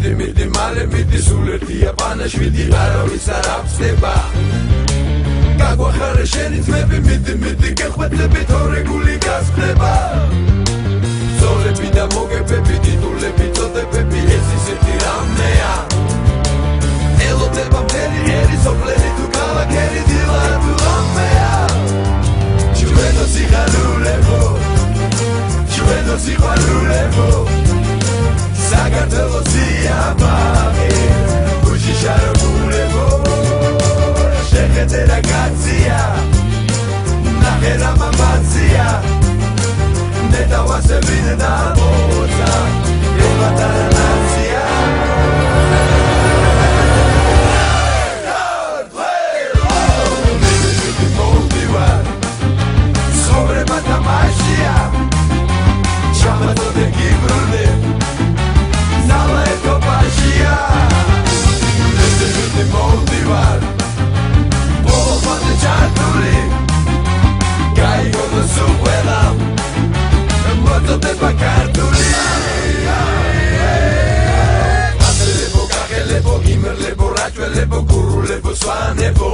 მიდი მალე მიდი სულ ერთია პანაშვიდი არავის არ აღწდება გაგვახარე შენი ძმები მიდი გეხვეწები თორე გული გასხდება ზოლები და მოგებები ტიტულები წოდებები ეს ისეთი რამეა ელოდება მთელი ერი სოფლები თუ ქალაქები დილა თუ ამეა ჩვენო სიხარულებო ჩვენო სიხარულებო საქართველოს სიამაყე უშიშარებულებო შეხედე რაგაცია ნახე რა მამაცია ნეტავასებინ და მოცა ევატარა ნაცია ცხოვრება თამაშია ჩამატოდე გიბრუნე ზალა ეთოპაშია ლეზე მოვდივარ ბოლომდე ჩართული გაიგონო სუყველა მოტოდება კარტული ატლებო კახელებო იმერლებო რაჭველებო გურულებო სვანებო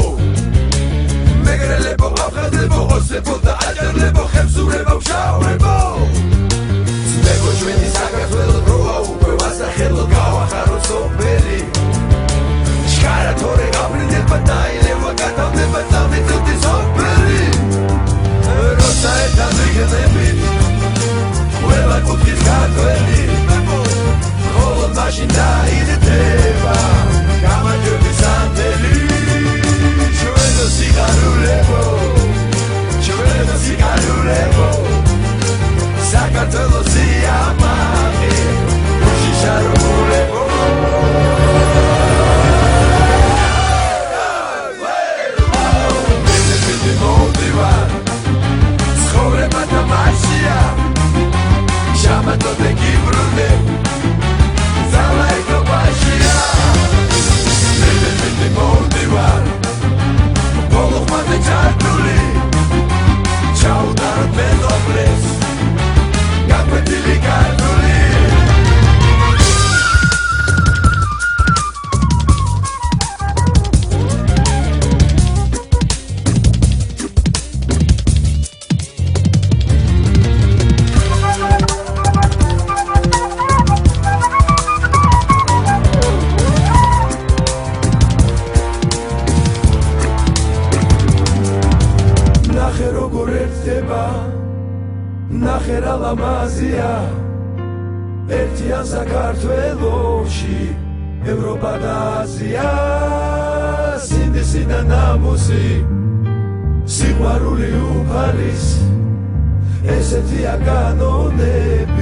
მეგრელებო აფხაზლებო ოსებო და აჭარლებო ხემსურებო შავრებო ძმებო ჩვენი საქართველო დროა უკვე ვასახელო გავახარო სოფელი შკარა თორე გაფრინდება დაილევა გათავდება წამიწოდი სოფელი როცა ერთად ვიგნები ყველა კუთხის ქართველი ხოლო მაშინ დაიდდება გამარჯვების ანდელი ჩვენო სიხარულებო ჩვენო სიხარულებო საქართველოს სიამაყე უშიშარებულებო მიდი მოვდივარ ცხოვრება თამაშია ჩამატოდე გიბრუნე ზალა ეთოპაშია მიდი მოვდივარ ბოლომდე ჩართული ჩაუდაროთ მეზობლებს გაკვეთილი ქართული ნახე რა ლამაზია ერთიან საქართველოში ევროპა და აზია სინდისი და ნამუსი სიყვარული უფალის ესეთია კანონები